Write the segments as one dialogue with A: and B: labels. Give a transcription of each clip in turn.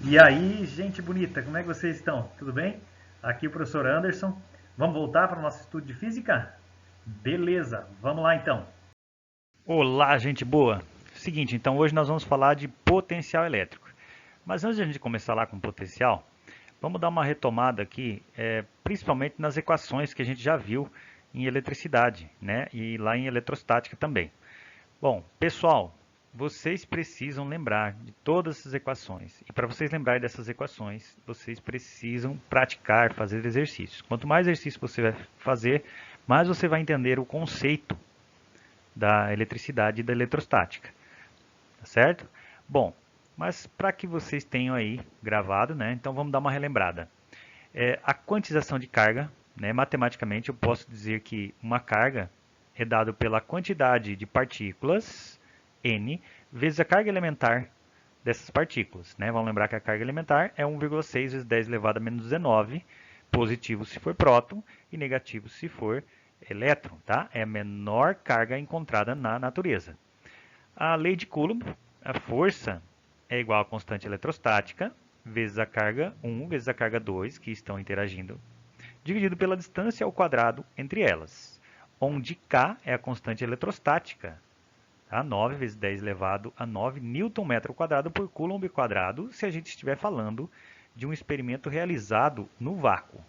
A: E aí, gente bonita, como é que vocês estão? Tudo bem? Aqui é o professor Anderson. Vamos voltar para o nosso estudo de física? Beleza, vamos lá então.
B: Olá, gente boa! Seguinte, então hoje nós vamos falar de potencial elétrico. Mas antes de a gente começar lá com potencial, vamos dar uma retomada aqui, principalmente nas equações que a gente já viu em eletricidade, né? E lá em eletrostática também. Bom, pessoal, vocês precisam lembrar de todas essas equações. E para vocês lembrarem dessas equações, vocês precisam praticar, fazer exercícios. Quanto mais exercício você vai fazer, mais você vai entender o conceito da eletricidade e da eletrostática, tá certo? Bom, mas para que vocês tenham aí gravado, né? Então vamos dar uma relembrada. A quantização de carga, né? Matematicamente eu posso dizer que uma carga é dado pela quantidade de partículas n vezes a carga elementar dessas partículas, né? Vamos lembrar que a carga elementar é 1,6 vezes 10 elevado a menos 19, positivo se for próton e negativo se for elétron, tá? É a menor carga encontrada na natureza. A lei de Coulomb, a força é igual à constante eletrostática vezes a carga 1 vezes a carga 2, que estão interagindo, dividido pela distância ao quadrado entre elas, onde K é a constante eletrostática, tá? 9 vezes 10 elevado a 9 Nm quadrado por Coulomb quadrado, se a gente estiver falando de um experimento realizado no vácuo.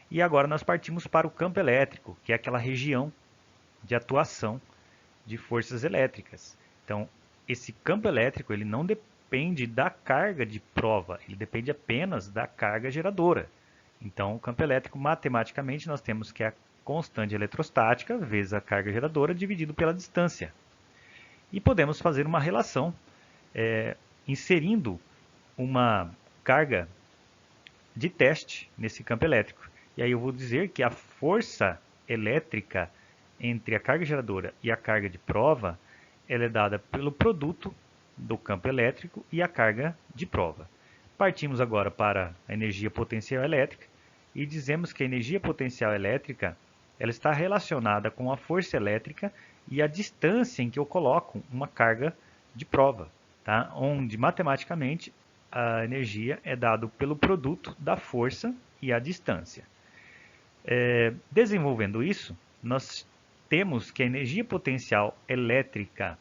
B: E agora nós partimos para o campo elétrico, que é aquela região de atuação de forças elétricas. Então, esse campo elétrico ele não depende da carga de prova, ele depende apenas da carga geradora. Então, o campo elétrico, matematicamente, nós temos que é a constante eletrostática vezes a carga geradora dividido pela distância. E podemos fazer uma relação inserindo uma carga de teste nesse campo elétrico. E aí eu vou dizer que a força elétrica entre a carga geradora e a carga de prova ela é dada pelo produto do campo elétrico e a carga de prova. Partimos agora para a energia potencial elétrica e dizemos que a energia potencial elétrica ela está relacionada com a força elétrica e a distância em que eu coloco uma carga de prova, tá? Onde matematicamente a energia é dado pelo produto da força e a distância. Desenvolvendo isso, nós temos que a energia potencial elétrica,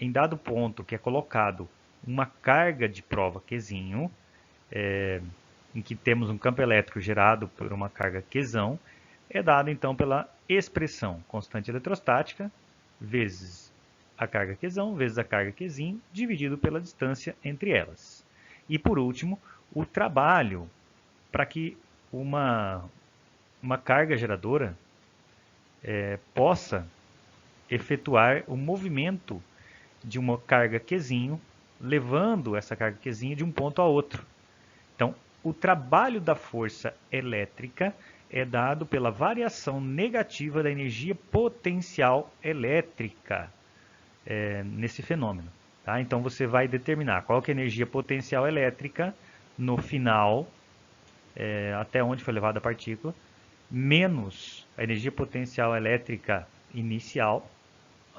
B: em dado ponto que é colocado uma carga de prova Qzinho, em que temos um campo elétrico gerado por uma carga Qzão, é dado então pela expressão constante eletrostática vezes a carga Qzão vezes a carga Qzinho dividido pela distância entre elas. E por último, o trabalho para que uma carga geradora possa efetuar o movimento de uma carga Qzinho, levando essa carga Qzinho de um ponto a outro. Então, o trabalho da força elétrica é dado pela variação negativa da energia potencial elétrica nesse fenômeno. Tá? Então, você vai determinar qual que é a energia potencial elétrica no final, até onde foi levada a partícula, menos a energia potencial elétrica inicial,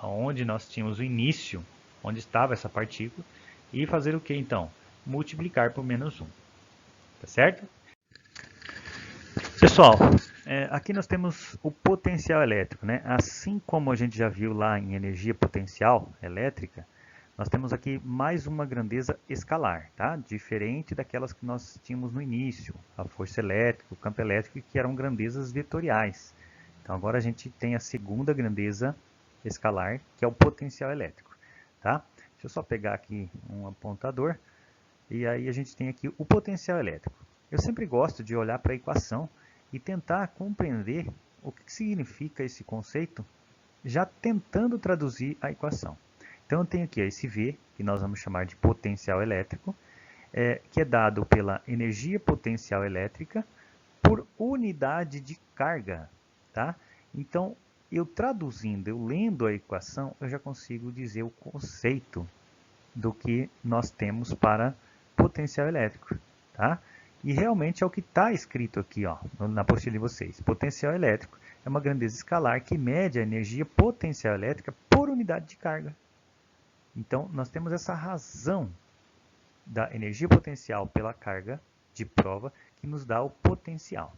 B: onde nós tínhamos o início, onde estava essa partícula, e fazer o que então? Multiplicar por menos 1. Tá certo? Pessoal, aqui nós temos o potencial elétrico, né? Assim como a gente já viu lá em energia potencial elétrica, nós temos aqui mais uma grandeza escalar, tá? Diferente daquelas que nós tínhamos no início, a força elétrica, o campo elétrico, que eram grandezas vetoriais. Então agora a gente tem a segunda grandeza escalar, que é o potencial elétrico, tá? Deixa eu só pegar aqui um apontador, e aí a gente tem aqui o potencial elétrico. Eu sempre gosto de olhar para a equação e tentar compreender o que significa esse conceito, já tentando traduzir a equação. Então eu tenho aqui esse V, que nós vamos chamar de potencial elétrico, que é dado pela energia potencial elétrica por unidade de carga. Tá? Então, eu traduzindo, eu lendo a equação, eu já consigo dizer o conceito do que nós temos para potencial elétrico. Tá? E realmente é o que está escrito aqui ó, na apostila de vocês. Potencial elétrico é uma grandeza escalar que mede a energia potencial elétrica por unidade de carga. Então, nós temos essa razão da energia potencial pela carga de prova que nos dá o potencial.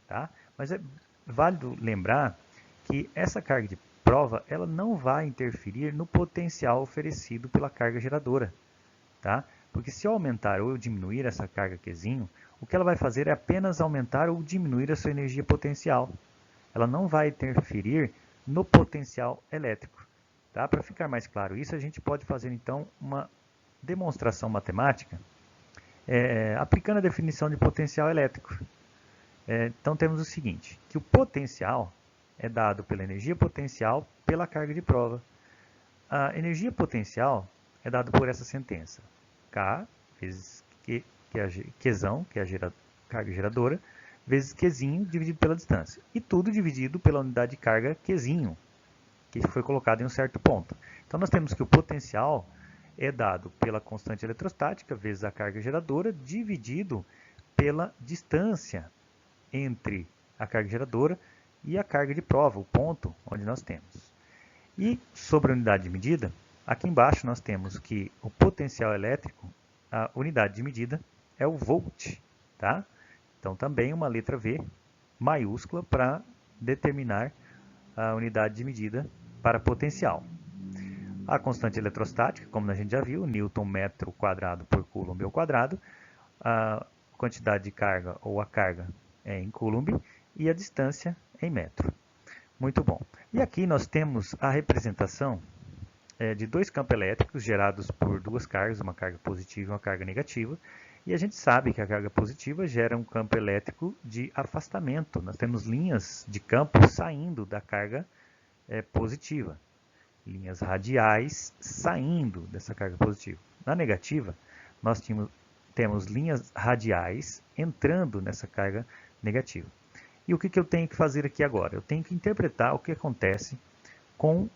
B: Tá? Mas é válido lembrar que essa carga de prova ela não vai interferir no potencial oferecido pela carga geradora. Tá? Porque se eu aumentar ou eu diminuir essa carga Qzinho, o que ela vai fazer é apenas aumentar ou diminuir a sua energia potencial. Ela não vai interferir no potencial elétrico. Tá? Para ficar mais claro isso, a gente pode fazer então uma demonstração matemática aplicando a definição de potencial elétrico. Então temos o seguinte, que o potencial é dado pela energia potencial pela carga de prova. A energia potencial é dada por essa sentença. K vezes Q, que é a Qzão, que é a carga geradora, vezes Qzinho dividido pela distância. E tudo dividido pela unidade de carga Qzinho, que foi colocado em um certo ponto. Então nós temos que o potencial é dado pela constante eletrostática vezes a carga geradora dividido pela distância entre a carga geradora e a carga de prova, o ponto onde nós temos. E sobre a unidade de medida, aqui embaixo nós temos que o potencial elétrico, a unidade de medida é o volt. Tá? Então também uma letra V maiúscula para determinar a unidade de medida para potencial. A constante eletrostática, como a gente já viu, Newton metro quadrado por Coulomb ao quadrado, a quantidade de carga ou a carga é em Coulomb e a distância em metro. Muito bom. E aqui nós temos a representação de dois campos elétricos gerados por duas cargas, uma carga positiva e uma carga negativa. E a gente sabe que a carga positiva gera um campo elétrico de afastamento. Nós temos linhas de campo saindo da carga positiva. Linhas radiais saindo dessa carga positiva. Na negativa, nós temos linhas radiais entrando nessa carga negativa. E o que eu tenho que fazer aqui agora? Eu tenho que interpretar o que acontece com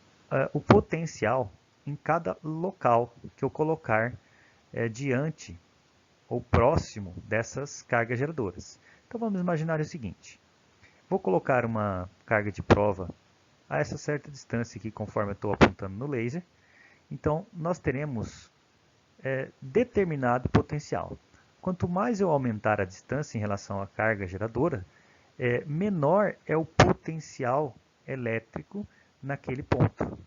B: o potencial em cada local que eu colocar diante ou próximo dessas cargas geradoras. Então vamos imaginar o seguinte. Vou colocar uma carga de prova a essa certa distância aqui, conforme eu estou apontando no laser. Então, nós teremos determinado potencial. Quanto mais eu aumentar a distância em relação à carga geradora, menor é o potencial elétrico naquele ponto.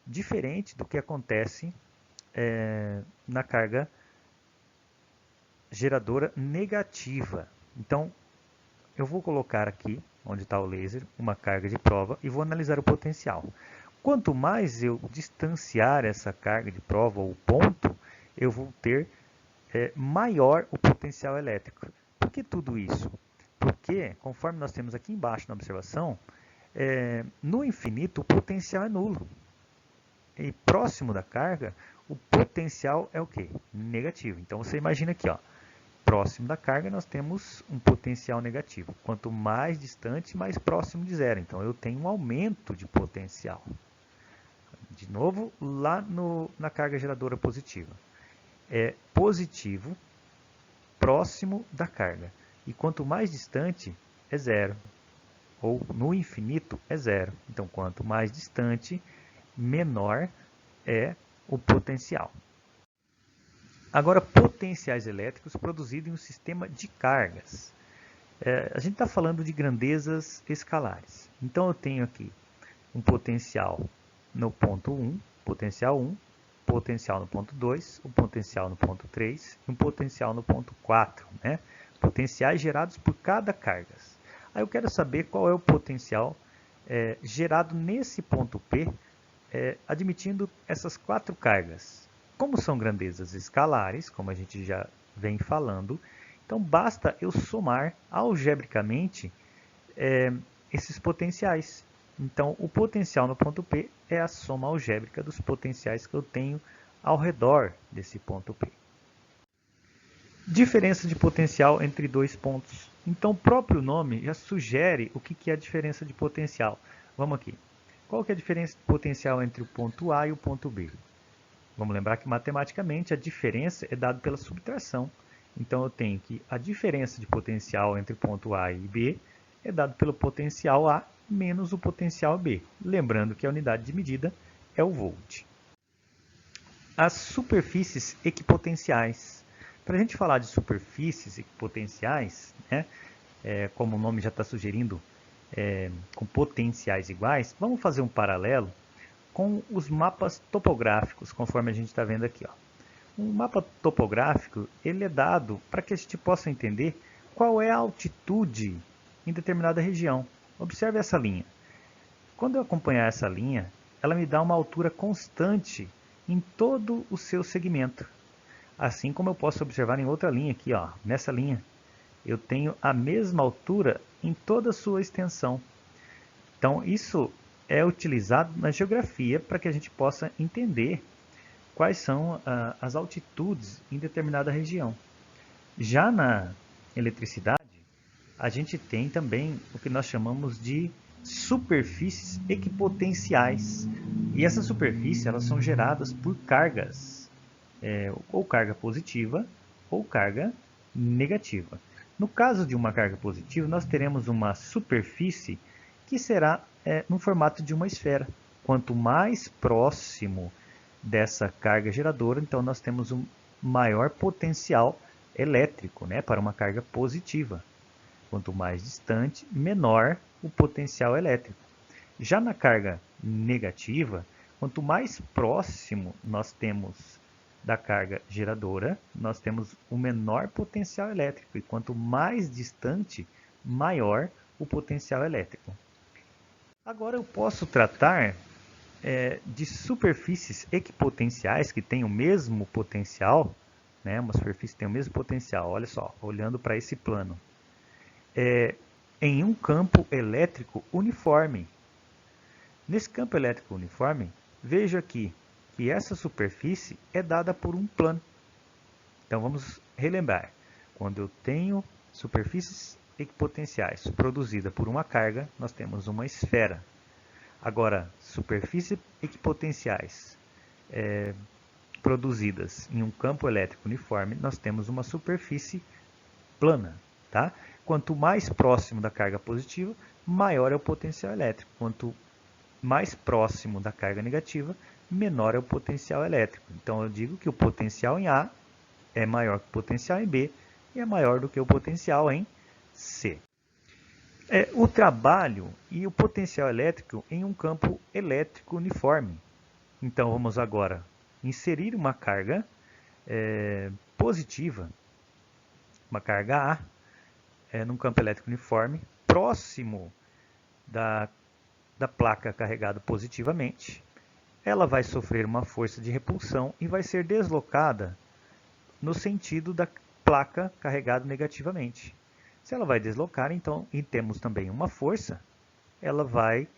B: Diferente do que acontece na carga geradora negativa. Então, eu vou colocar aqui, onde está o laser, uma carga de prova e vou analisar o potencial. Quanto mais eu distanciar essa carga de prova ou ponto, eu vou ter maior o potencial elétrico. Por que tudo isso? Porque, conforme nós temos aqui embaixo na observação, no infinito o potencial é nulo. E próximo da carga, o potencial é o quê? Negativo. Então você imagina aqui, ó, próximo da carga nós temos um potencial negativo. Quanto mais distante, mais próximo de zero. Então eu tenho um aumento de potencial. De novo, lá na carga geradora positiva. É positivo, próximo da carga. E quanto mais distante, é zero. Ou no infinito, é zero. Então quanto mais distante, menor é o potencial. Agora, potenciais elétricos produzidos em um sistema de cargas. A gente está falando de grandezas escalares. Então, eu tenho aqui um potencial no ponto 1, potencial 1, potencial no ponto 2, um potencial no ponto 3 e um potencial no ponto 4. Né? Potenciais gerados por cada carga. Aí eu quero saber qual é o potencial gerado nesse ponto P, admitindo essas 4 cargas. Como são grandezas escalares, como a gente já vem falando, então basta eu somar algebricamente esses potenciais. Então, o potencial no ponto P é a soma algébrica dos potenciais que eu tenho ao redor desse ponto P. Diferença de potencial entre dois pontos. Então, o próprio nome já sugere o que é a diferença de potencial. Vamos aqui. Qual que é a diferença de potencial entre o ponto A e o ponto B? Vamos lembrar que matematicamente a diferença é dada pela subtração. Então eu tenho que a diferença de potencial entre o ponto A e B é dada pelo potencial A menos o potencial B. Lembrando que a unidade de medida é o volt. As superfícies equipotenciais. Para a gente falar de superfícies equipotenciais, né, como o nome já está sugerindo, com potenciais iguais, vamos fazer um paralelo com os mapas topográficos, conforme a gente está vendo aqui. Ó. Um mapa topográfico ele é dado para que a gente possa entender qual é a altitude em determinada região. Observe essa linha. Quando eu acompanhar essa linha, ela me dá uma altura constante em todo o seu segmento. Assim como eu posso observar em outra linha aqui, ó, nessa linha, eu tenho a mesma altura em toda a sua extensão. Então, isso é utilizado na geografia para que a gente possa entender quais são as altitudes em determinada região. Já na eletricidade, a gente tem também o que nós chamamos de superfícies equipotenciais. E essas superfícies elas são geradas por cargas, ou carga positiva ou carga negativa. No caso de uma carga positiva, nós teremos uma superfície que será no formato de uma esfera. Quanto mais próximo dessa carga geradora, então nós temos um maior potencial elétrico, né, para uma carga positiva. Quanto mais distante, menor o potencial elétrico. Já na carga negativa, quanto mais próximo nós temos da carga geradora, nós temos um menor potencial elétrico. E quanto mais distante, maior o potencial elétrico. Agora eu posso tratar de superfícies equipotenciais que têm o mesmo potencial, né? Uma superfície tem o mesmo potencial, olha só, olhando para esse plano. Em um campo elétrico uniforme. Nesse campo elétrico uniforme, veja aqui que essa superfície é dada por um plano. Então vamos relembrar. Quando eu tenho superfícies equipotenciais produzidas por uma carga, nós temos uma esfera. Agora, superfícies equipotenciais produzidas em um campo elétrico uniforme, nós temos uma superfície plana. Tá? Quanto mais próximo da carga positiva, maior é o potencial elétrico. Quanto mais próximo da carga negativa, menor é o potencial elétrico. Então eu digo que o potencial em A é maior que o potencial em B e é maior do que o potencial em C. O trabalho e o potencial elétrico em um campo elétrico uniforme. Então vamos agora inserir uma carga positiva, uma carga A, num campo elétrico uniforme, próximo da placa carregada positivamente. Ela vai sofrer uma força de repulsão e vai ser deslocada no sentido da placa carregada negativamente. Se ela vai deslocar, então, e temos também uma força, ela vai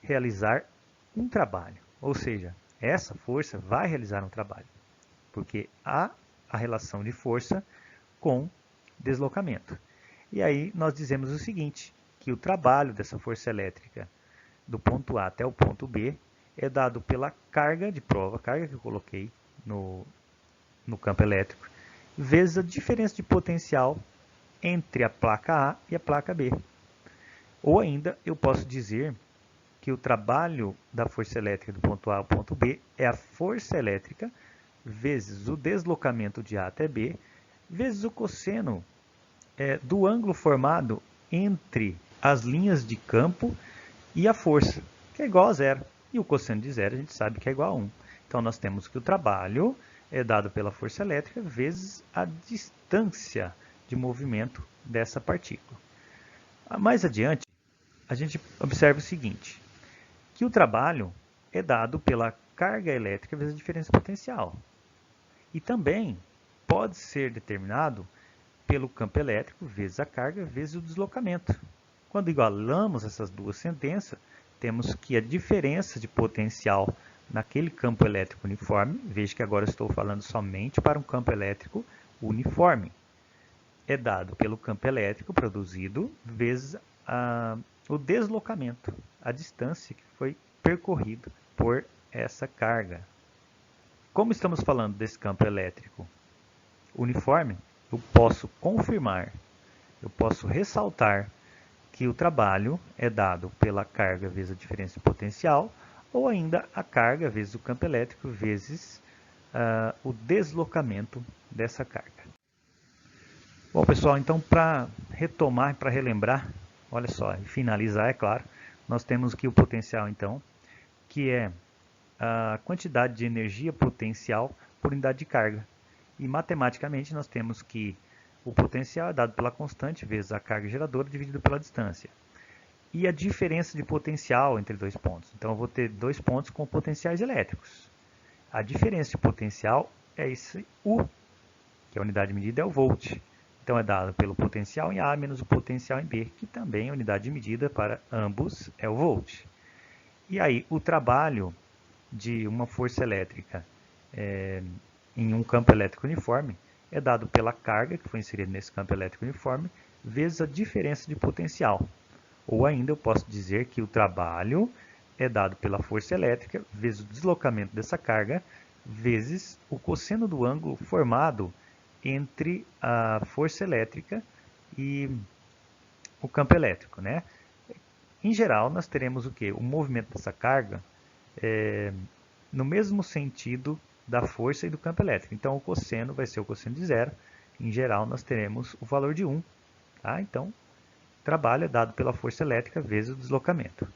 B: realizar um trabalho. Ou seja, essa força vai realizar um trabalho, porque há a relação de força com deslocamento. E aí nós dizemos o seguinte, que o trabalho dessa força elétrica do ponto A até o ponto B é dado pela carga de prova, a carga que eu coloquei no campo elétrico, vezes a diferença de potencial entre a placa A e a placa B. Ou ainda, eu posso dizer que o trabalho da força elétrica do ponto A ao ponto B é a força elétrica vezes o deslocamento de A até B, vezes o cosseno do ângulo formado entre as linhas de campo e a força, que é igual a zero. E o cosseno de zero a gente sabe que é igual a 1. Então nós temos que o trabalho é dado pela força elétrica vezes a distância de movimento dessa partícula. Mais adiante, a gente observa o seguinte, que o trabalho é dado pela carga elétrica vezes a diferença potencial. E também pode ser determinado pelo campo elétrico vezes a carga vezes o deslocamento. Quando igualamos essas duas sentenças, temos que a diferença de potencial naquele campo elétrico uniforme, veja que agora estou falando somente para um campo elétrico uniforme, é dado pelo campo elétrico produzido vezes o deslocamento, a distância que foi percorrida por essa carga. Como estamos falando desse campo elétrico uniforme, eu posso confirmar, eu posso ressaltar que o trabalho é dado pela carga vezes a diferença de potencial, ou ainda a carga vezes o campo elétrico vezes o deslocamento dessa carga. Bom, pessoal, então para retomar, para relembrar, olha só, e finalizar, é claro, nós temos aqui o potencial, então, que é a quantidade de energia potencial por unidade de carga. E matematicamente nós temos que o potencial é dado pela constante vezes a carga geradora dividido pela distância. E a diferença de potencial entre dois pontos. Então eu vou ter dois pontos com potenciais elétricos. A diferença de potencial é esse U, que a unidade de medida é o volt. Então é dado pelo potencial em A menos o potencial em B, que também a unidade de medida para ambos é o volt. E aí o trabalho de uma força elétrica em um campo elétrico uniforme é dado pela carga que foi inserida nesse campo elétrico uniforme vezes a diferença de potencial. Ou ainda eu posso dizer que o trabalho é dado pela força elétrica vezes o deslocamento dessa carga vezes o cosseno do ângulo formado entre a força elétrica e o campo elétrico, né? Em geral, nós teremos o quê? O movimento dessa carga no mesmo sentido da força e do campo elétrico. Então, o cosseno vai ser o cosseno de zero. Em geral, nós teremos o valor de 1. Tá? Então, o trabalho é dado pela força elétrica vezes o deslocamento.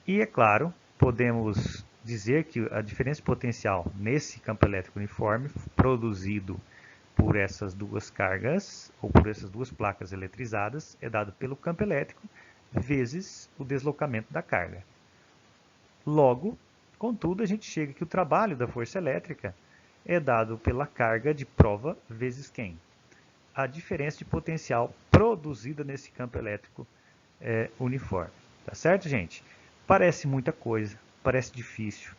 B: E, é claro, podemos dizer que a diferença potencial nesse campo elétrico uniforme, produzido por essas duas cargas, ou por essas duas placas eletrizadas, é dado pelo campo elétrico vezes o deslocamento da carga. Logo, contudo, a gente chega que o trabalho da força elétrica é dado pela carga de prova vezes quem? A diferença de potencial produzida nesse campo elétrico uniforme. Tá certo, gente? Parece muita coisa, parece difícil,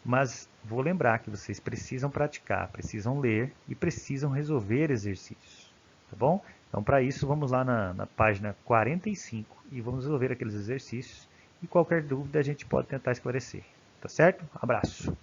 B: mas vou lembrar que vocês precisam praticar, precisam ler e precisam resolver exercícios. Tá bom? Então, para isso, vamos lá na página 45 e vamos resolver aqueles exercícios. E qualquer dúvida a gente pode tentar esclarecer. Tá certo? Abraço!